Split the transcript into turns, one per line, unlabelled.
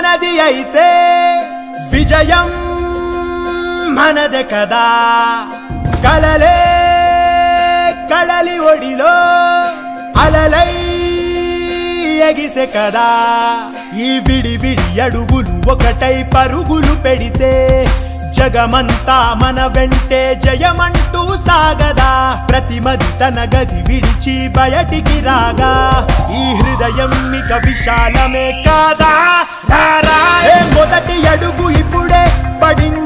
మనది అయితే విజయం మనదే కదా కలలే కడలి ఒడిలో అలలై ఎగిసే కదా ఈ విడి విడి అడుగులు ఒకటై పరుగులు పెడితే జగమంతా మన వెంటే జయమంటూ సాగదా ప్రతిమది తన గది విడిచి బయటికి రాగా ఈ హృదయం మిక విశాలమే కాదా మొదటి అడుగు ఇప్పుడే పడింది